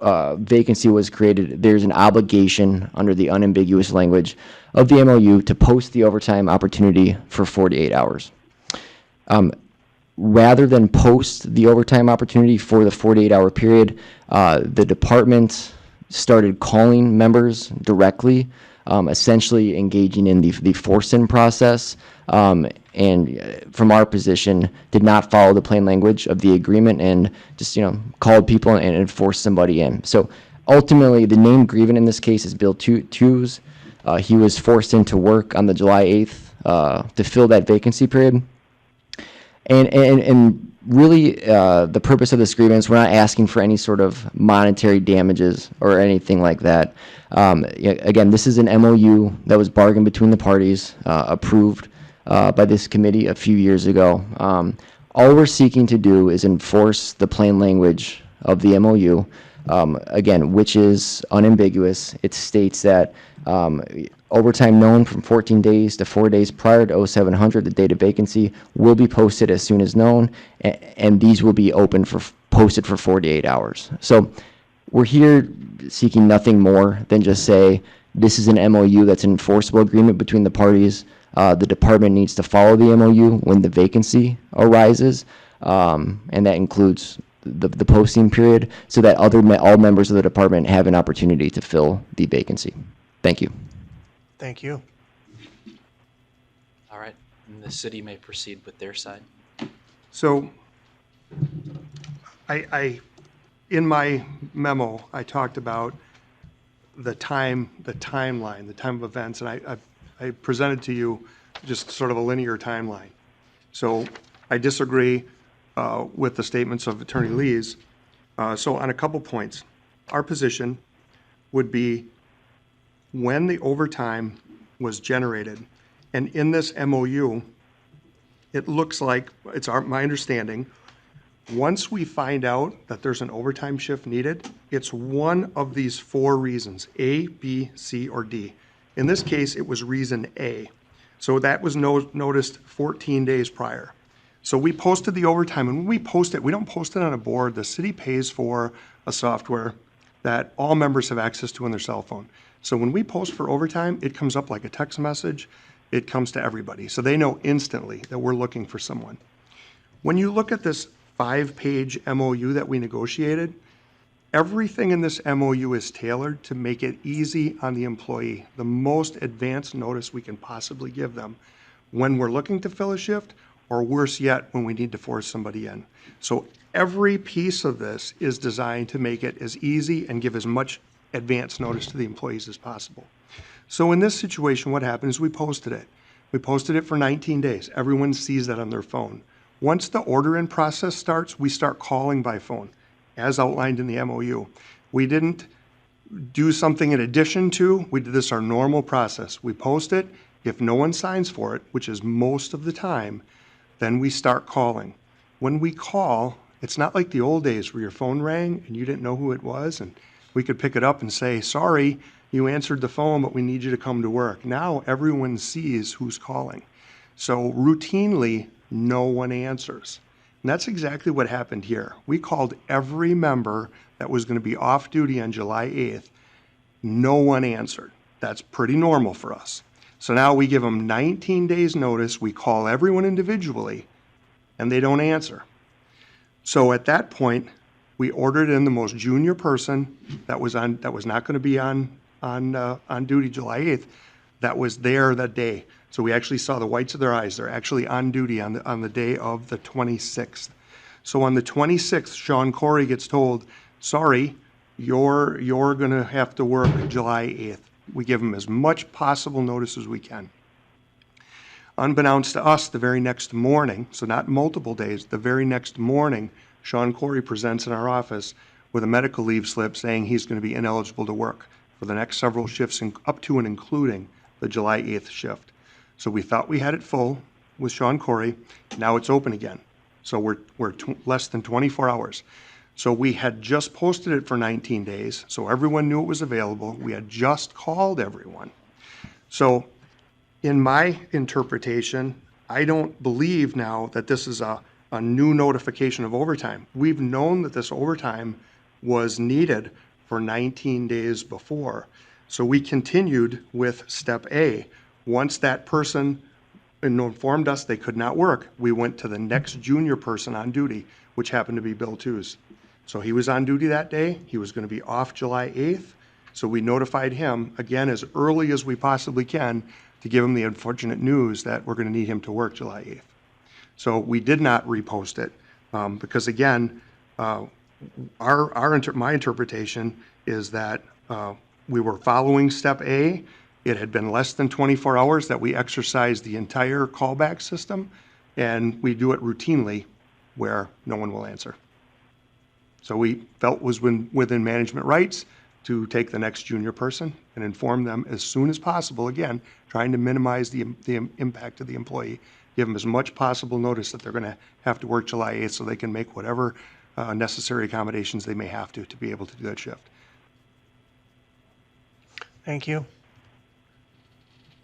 vacancy was created, there's an obligation under the unambiguous language of the MOU to post the overtime opportunity for 48 hours. Rather than post the overtime opportunity for the 48-hour period, the department started calling members directly, essentially engaging in the force-in process, and from our position, did not follow the plain language of the agreement and just, called people and forced somebody in. So ultimately, the named grievant in this case is Bill Tews. He was forced into work on the July 8th to fill that vacancy period. And really, the purpose of this grievance, we're not asking for any sort of monetary damages or anything like that. Again, this is an MOU that was bargained between the parties, approved by this committee a few years ago. All we're seeking to do is enforce the plain language of the MOU, again, which is unambiguous. It states that overtime known from 14 days to 4 days prior to 0700, the date of vacancy, will be posted as soon as known, and these will be posted for 48 hours. So we're here seeking nothing more than just say this is an MOU that's an enforceable agreement between the parties. The department needs to follow the MOU when the vacancy arises, and that includes the posting period, so that all members of the department have an opportunity to fill the vacancy. Thank you. Thank you. All right, and the city may proceed with their side. So I in my memo, I talked about the timeline, the time of events, and I presented to you just sort of a linear timeline. So I disagree with the statements of Attorney Lees. So on a couple points, our position would be when the overtime was generated, and in this MOU, it looks like, it's my understanding, once we find out that there's an overtime shift needed, it's one of these four reasons, A, B, C, or D. In this case, it was reason A. So that was noticed 14 days prior. So we posted the overtime, and when we post it, we don't post it on a board. The city pays for a software that all members have access to on their cell phone. So when we post for overtime, it comes up like a text message. It comes to everybody. So they know instantly that we're looking for someone. When you look at this 5-page MOU that we negotiated, everything in this MOU is tailored to make it easy on the employee, the most advanced notice we can possibly give them when we're looking to fill a shift, or worse yet, when we need to force somebody in. So every piece of this is designed to make it as easy and give as much advance notice to the employees as possible. So in this situation, what happened is we posted it. We posted it for 19 days. Everyone sees that on their phone. Once the order-in process starts, we start calling by phone, as outlined in the MOU. We didn't do something in addition to, we did this our normal process. We post it. If no one signs for it, which is most of the time, then we start calling. When we call, it's not like the old days where your phone rang and you didn't know who it was, and we could pick it up and say, sorry, you answered the phone, but we need you to come to work. Now everyone sees who's calling. So routinely, no one answers. And that's exactly what happened here. We called every member that was going to be off duty on July 8th. No one answered. That's pretty normal for us. So now we give them 19 days notice. We call everyone individually, and they don't answer. So at that point, we ordered in the most junior person that was not going to be on duty July 8th, that was there that day. So we actually saw the whites of their eyes. They're actually on duty on the day of the 26th. So on the 26th, Sean Corey gets told, sorry, you're going to have to work July 8th. We give him as much possible notice as we can. Unbeknownst to us, the very next morning, so not multiple days, the very next morning, Sean Corey presents in our office with a medical leave slip saying he's going to be ineligible to work for the next several shifts, up to and including the July 8th shift. So we thought we had it full with Sean Corey. Now it's open again. So we're less than 24 hours. So we had just posted it for 19 days, so everyone knew it was available. We had just called everyone. So in my interpretation, I don't believe now that this is a new notification of overtime. We've known that this overtime was needed for 19 days before. So we continued with step A. Once that person informed us they could not work, we went to the next junior person on duty, which happened to be Bill Tews. So he was on duty that day. He was going to be off July 8th. So we notified him, again, as early as we possibly can to give him the unfortunate news that we're going to need him to work July 8th. So we did not repost it because, again, my interpretation is that we were following step A. It had been less than 24 hours that we exercised the entire callback system, and we do it routinely where no one will answer. So we felt was within management rights to take the next junior person and inform them as soon as possible, again, trying to minimize the impact of the employee, give them as much possible notice that they're going to have to work July 8th so they can make whatever necessary accommodations they may have to be able to do that shift. Thank you.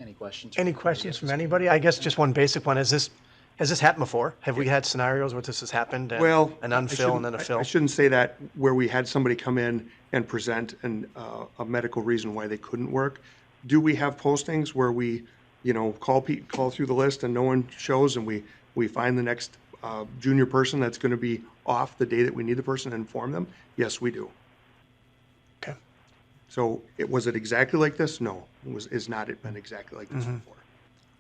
Any questions? Any questions from anybody? I guess just one basic one. Has this happened before? Have we had scenarios where this has happened and Well, an unfill and then a fill? I shouldn't say that, where we had somebody come in and present a medical reason why they couldn't work. Do we have postings where we, call through the list and no one shows, and we find the next junior person that's going to be off the day that we need the person and inform them? Yes, we do. Okay. So was it exactly like this? No, it's not been exactly like this before.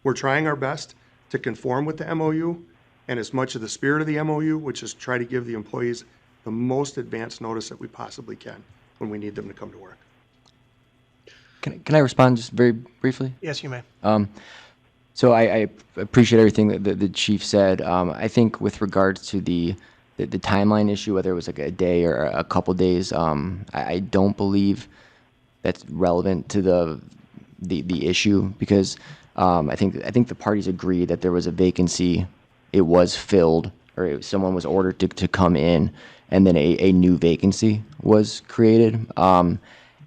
We're trying our best to conform with the MOU and as much of the spirit of the MOU, which is try to give the employees the most advanced notice that we possibly can when we need them to come to work. Can I respond just very briefly? Yes, you may. So I appreciate everything that the chief said. I think with regards to the timeline issue, whether it was like a day or a couple days, I don't believe that's relevant to the issue because I think the parties agreed that there was a vacancy, it was filled, or someone was ordered to come in, and then a new vacancy was created.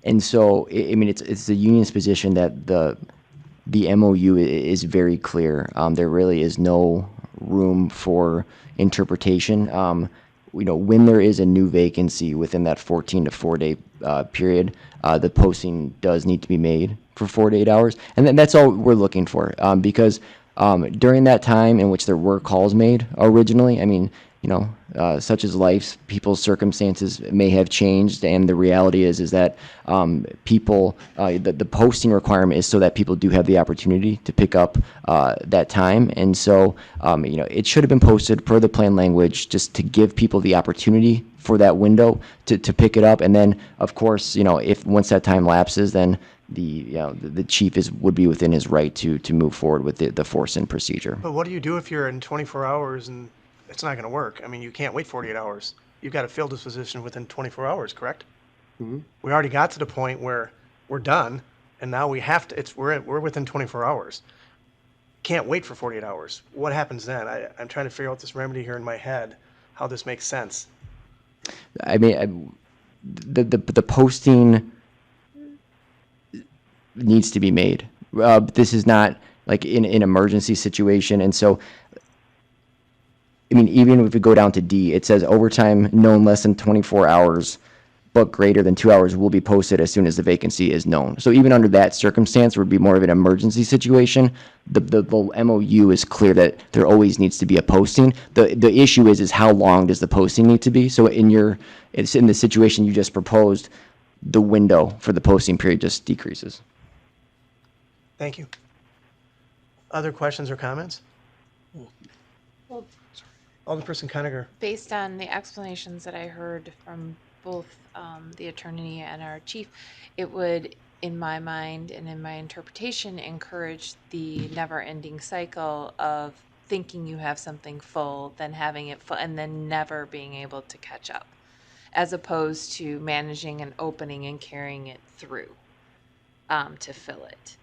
And so, I mean, it's the union's position that the MOU is very clear. There really is no room for interpretation. When there is a new vacancy within that 14 to 4 day period, the posting does need to be made for 4 to 8 hours. And then that's all we're looking for. Because during that time in which there were calls made originally, I mean, such as life, people's circumstances may have changed, and the reality is that people, the posting requirement is so that people do have the opportunity to pick up that time, and so it should have been posted per the plan language, just to give people the opportunity for that window to pick it up, and then of course, if once that time lapses, then the chief would be within his right to move forward with the force-in procedure. But what do you do if you're in 24 hours and it's not going to work? I mean, you can't wait 48 hours. You've got to fill this position within 24 hours, correct? Mm-hmm. We already got to the point where we're done, and now we have to. We're within 24 hours. Can't wait for 48 hours. What happens then? I'm trying to figure out this remedy here in my head, how this makes sense. I mean, the posting needs to be made. This is not like in an emergency situation, and so, I mean, even if we go down to D, it says overtime known less than 24 hours, but greater than 2 hours will be posted as soon as the vacancy is known. So even under that circumstance, would be more of an emergency situation. The MOU is clear that there always needs to be a posting. The issue is how long does the posting need to be? So it's in the situation you just proposed, the window for the posting period just decreases. Thank you. Other questions or comments? Well, Alderperson Conacher. based on the explanations that I heard from both the attorney and our chief, it would, in my mind and in my interpretation, encourage the never-ending cycle of thinking you have something full, then having it full, and then never being able to catch up, as opposed to managing an opening and carrying it through to fill it.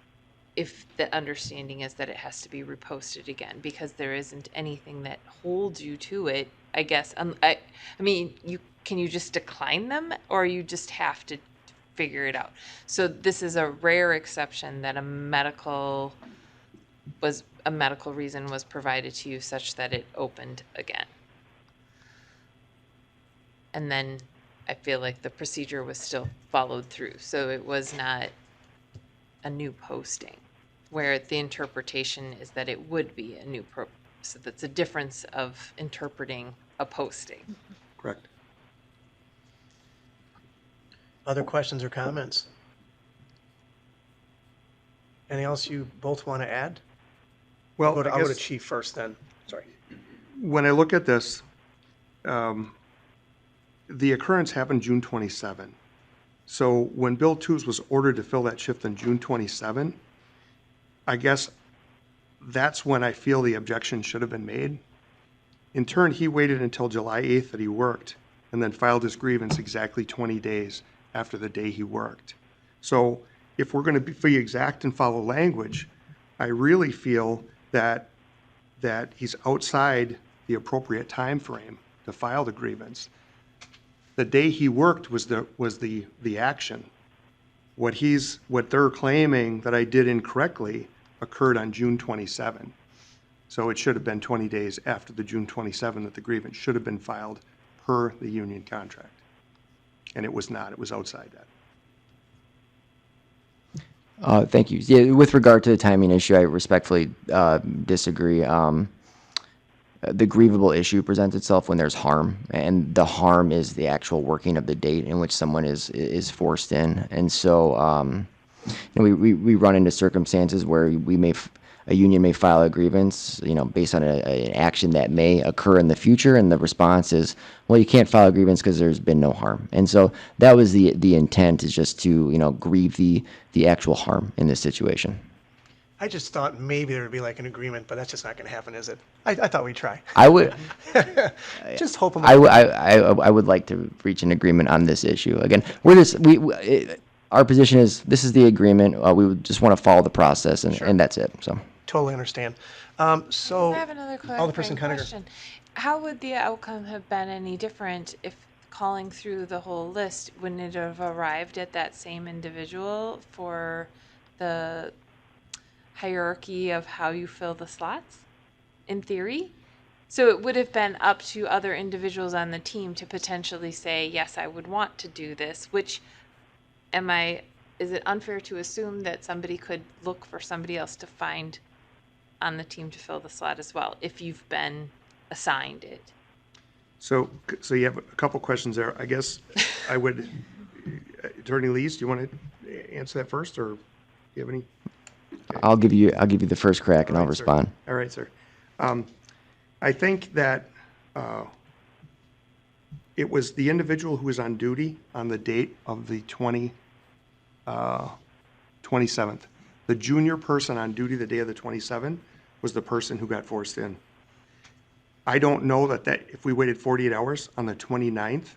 If the understanding is that it has to be reposted again, because there isn't anything that holds you to it, I guess. I mean, can you just decline them, or you just have to figure it out? So this is a rare exception that a medical reason was provided to you such that it opened again. And then I feel like the procedure was still followed through. So it was not a new posting, where the interpretation is that it would be a new so that's a difference of interpreting a posting. Correct. Other questions or comments? Anything else you both want to add? Well, I'll I go to guess Chief first then. Sorry. when I look at this, the occurrence happened June 27. So when Bill Tooze was ordered to fill that shift on June 27, I guess that's when I feel the objection should have been made. In turn, he waited until July 8th that he worked and then filed his grievance exactly 20 days after the day he worked. So if we're going to be exact and follow language, I really feel that he's outside the appropriate time frame to file the grievance. The day he worked was the action. What they're claiming that I did incorrectly occurred on June 27. So it should have been 20 days after the June 27 that the grievance should have been filed per the union contract. And it was not. It was outside that. Thank you. Yeah, with regard to the timing issue, I respectfully disagree. The grievable issue presents itself when there's harm, and the harm is the actual working of the date in which someone is forced in. And so, we run into circumstances where a union may file a grievance, based on an action that may occur in the future, and the response is, well, you can't file a grievance because there's been no harm. And so that was the intent, is just to grieve the actual harm in this situation. I just thought maybe there would be like an agreement, but that's just not going to happen, is it? I thought we'd try. I would. Just hope. I would like to reach an agreement on this issue. Again, our position is this is the agreement. We would just want to follow the process, and that's it. So Totally understand. So I have another Alderperson Conacher. question. How would the outcome have been any different if calling through the whole list, wouldn't it have arrived at that same individual for the hierarchy of how you fill the slots, in theory? So it would have been up to other individuals on the team to potentially say, yes, I would want to do this, which is it unfair to assume that somebody could look for somebody else to find on the team to fill the slot as well, if you've been assigned it? So you have a couple questions there. I guess I would, Attorney Lees, do you want to answer that first, or do you have any? I'll give you the first crack, and I'll respond. All right, sir. I think that it was the individual who was on duty on the date of the 27th. The junior person on duty the day of the 27th was the person who got forced in. I don't know that if we waited 48 hours on the 29th,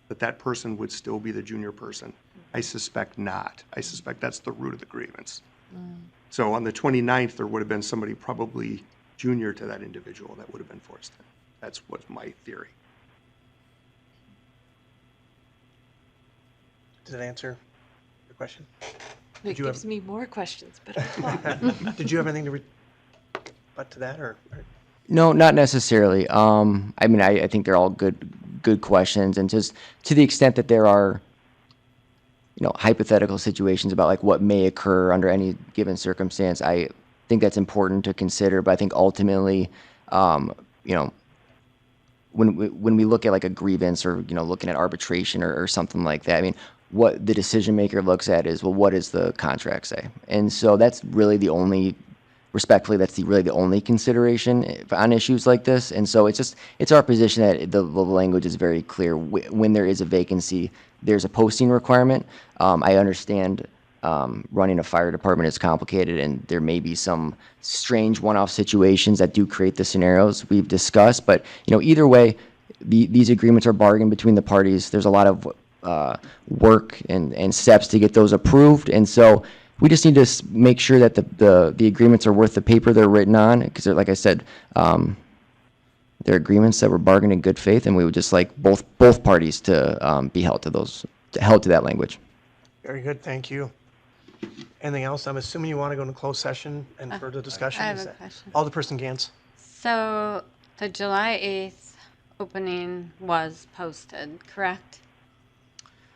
that person would still be the junior person. I suspect not. I suspect that's the root of the grievance. So on the 29th, there would have been somebody probably junior to that individual that would have been forced in. That's what's my theory. Did it answer your question? It you have- gives me more questions, but I'm Did you have anything to rebut to that, or? No, not necessarily. I mean, I think they're all good questions, and just to the extent that there are, hypothetical situations about like what may occur under any given circumstance, I think that's important to consider. But I think ultimately, when we look at like a grievance or looking at arbitration or something like that, I mean, what the decision maker looks at is, well, what does the contract say? And so that's really the only, respectfully, that's really the only consideration on issues like this. And so it's our position that the language is very clear. When there is a vacancy, there's a posting requirement. I understand running a fire department is complicated, and there may be some strange one-off situations that do create the scenarios we've discussed. But either way, these agreements are bargained between the parties. There's a lot of work and steps to get those approved, and so we just need to make sure that the agreements are worth the paper they're written on, because like I said, they're agreements that were bargained in good faith, and we would just like both parties to be held to that language. Very good, thank you. Anything else? I'm assuming you want to go into closed session and further discussion? I have Is a that- question. Alderperson Gantz. So the July 8th opening was posted, correct?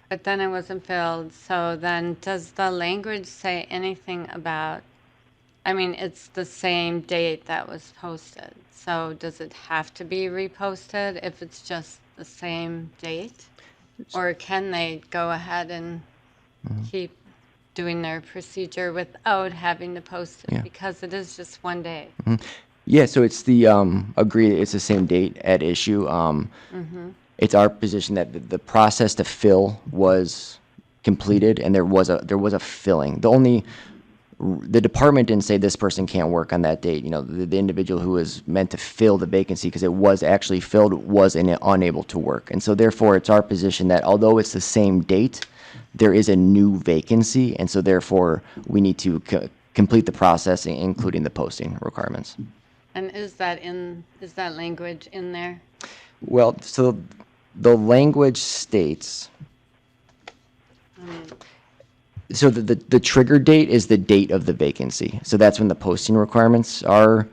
But then it wasn't filled, so then does the language say anything about, I mean, it's the same date that was posted, so does it have to be reposted if it's just the same date? Or can they go ahead and keep doing their procedure without having to post it? Yeah. Because it is just one day. Yeah, so it's the it's the same date at issue. It's our position that the process to fill was completed, and there was a filling. The department didn't say this person can't work on that date. The individual who was meant to fill the vacancy, because it was actually filled, was unable to work. And so therefore, it's our position that although it's the same date, there is a new vacancy, and so therefore, we need to complete the process, including the posting requirements. And is that language in there? Well, so the language states, so the trigger date is the date of the vacancy. So that's when the posting requirements are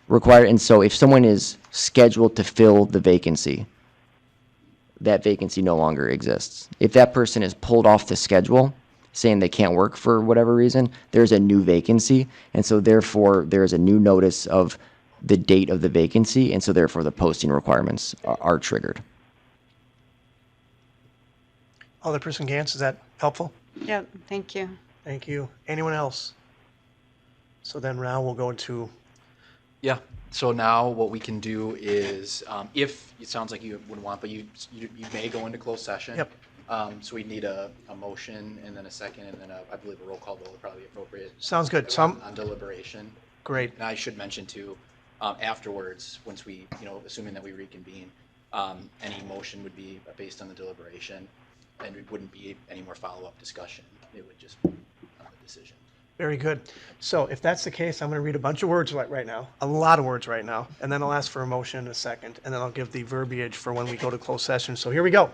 required. And so if someone is scheduled to fill the vacancy, that vacancy no longer exists. If that person is pulled off the schedule, saying they can't work for whatever reason, there's a new vacancy. And so therefore, there's a new notice of the date of the vacancy. And so therefore, the posting requirements are triggered. Alderperson Gantz, is that helpful? Yep, thank you. Thank you. Anyone else? So then now we'll go to, Yeah, so now what we can do is, if, it sounds like you would want, but you may go into closed session. Yep. So we need a motion and then a second, and then I believe a roll call vote would probably be appropriate. sounds good. So On deliberation. great. And I should mention too, afterwards, once we, assuming that we reconvene, any motion would be based on the deliberation, and it wouldn't be any more follow-up discussion. It would just be on the decision. Very good. So if that's the case, I'm going to read a bunch of words right now, a lot of words right now, and then I'll ask for a motion in a second, and then I'll give the verbiage for when we go to closed session. So here we go.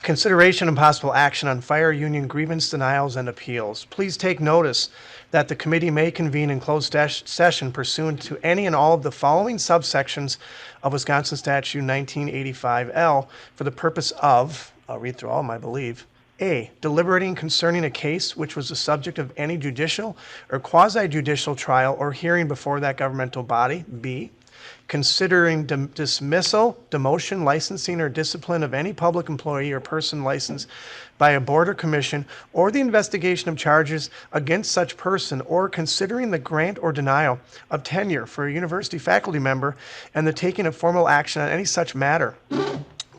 Consideration and possible action on fire union grievance denials and appeals. Please take notice that the committee may convene in closed session pursuant to any and all of the following subsections of Wisconsin Statute 1985L for the purpose of, I'll read through all of them, I believe. A, deliberating concerning a case which was the subject of any judicial or quasi-judicial trial or hearing before that governmental body. B, considering dismissal, demotion, licensing, or discipline of any public employee or person licensed by a board or commission, or the investigation of charges against such person, or considering the grant or denial of tenure for a university faculty member and the taking of formal action on any such matter,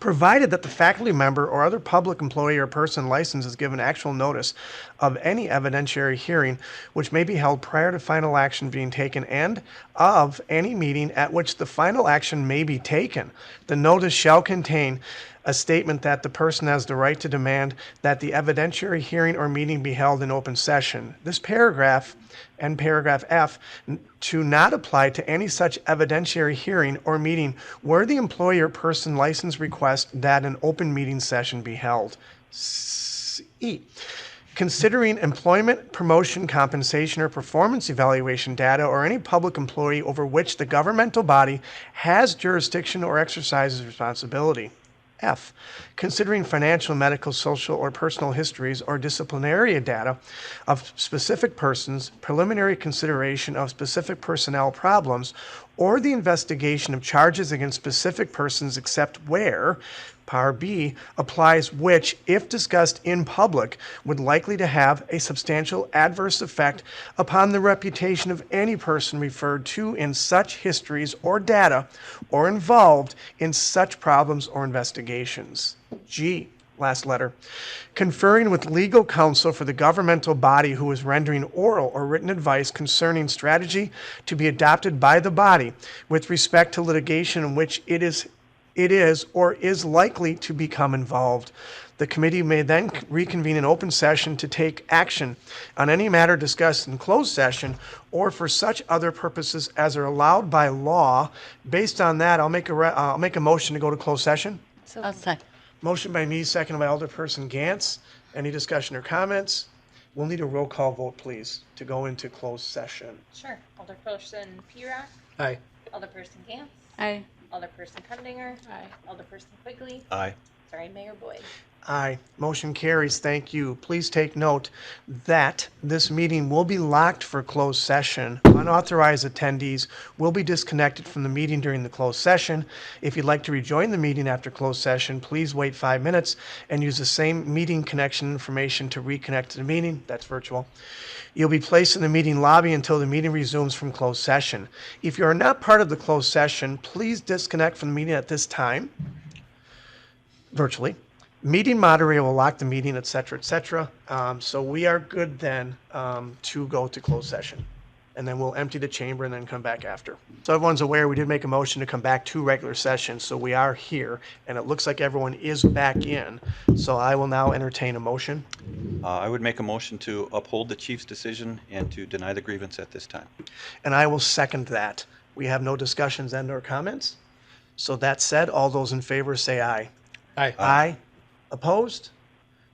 provided that the faculty member or other public employee or person licensed is given actual notice of any evidentiary hearing which may be held prior to final action being taken, and of any meeting at which the final action may be taken. The notice shall contain a statement that the person has the right to demand that the evidentiary hearing or meeting be held in open session. This paragraph and paragraph F to not apply to any such evidentiary hearing or meeting where the employee or person license requests that an open meeting session be held. E, considering employment, promotion, compensation, or performance evaluation data or any public employee over which the governmental body has jurisdiction or exercises responsibility. F, considering financial, medical, social, or personal histories or disciplinary data of specific persons, preliminary consideration of specific personnel problems, or the investigation of charges against specific persons except where Par B applies, which, if discussed in public, would likely to have a substantial adverse effect upon the reputation of any person referred to in such histories or data or involved in such problems or investigations. G, last letter, conferring with legal counsel for the governmental body who is rendering oral or written advice concerning strategy to be adopted by the body with respect to litigation in which it is or is likely to become involved. The committee may then reconvene in open session to take action on any matter discussed in closed session or for such other purposes as are allowed by law. Based on that, I'll make a motion to go to closed session. I'll second. Motion by me, seconded by Alderperson Gantz. Any discussion or comments? We'll need a roll call vote, please, to go into closed session. Sure. Alderperson Pere. Aye. Alderperson Gantz. Aye. Alderperson Kundinger. Aye. Alderperson Quigley. Aye. Sorry, Mayor Boyd. Aye. Motion carries. Thank you. Please take note that this meeting will be locked for closed session. Unauthorized attendees will be disconnected from the meeting during the closed session. If you'd like to rejoin the meeting after closed session, please wait 5 minutes and use the same meeting connection information to reconnect to the meeting. That's virtual. You'll be placed in the meeting lobby until the meeting resumes from closed session. If you are not part of the closed session, please disconnect from the meeting at this time, virtually. Meeting moderator will lock the meeting, et cetera, et cetera. So we are good then to go to closed session. And then we'll empty the chamber and then come back after. So everyone's aware, we did make a motion to come back to regular session. So we are here, and it looks like everyone is back in. So I will now entertain a motion. I would make a motion to uphold the chief's decision and to deny the grievance at this time. And I will second that. We have no discussions and or comments. So that said, all those in favor say aye. Aye. Aye. Opposed?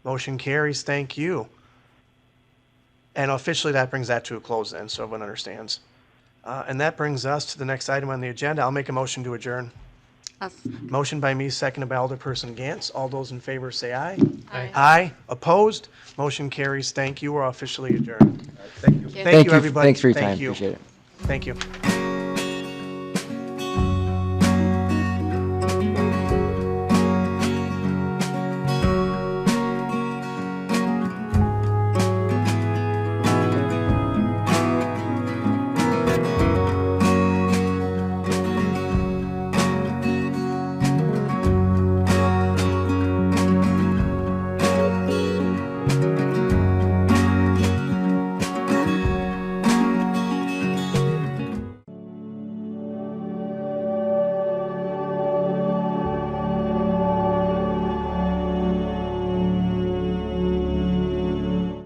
Motion carries. Thank you. And officially, that brings that to a close then, so everyone understands. And that brings us to the next item on the agenda. I'll make a motion to adjourn. Motion by me, seconded by Alderperson Gantz. All those in favor say aye. Aye. Aye. Opposed? Motion carries. Thank you. We're officially adjourned. Thank Thank you, you. everybody. Thanks for your Thank time. you. Appreciate it. Thank you.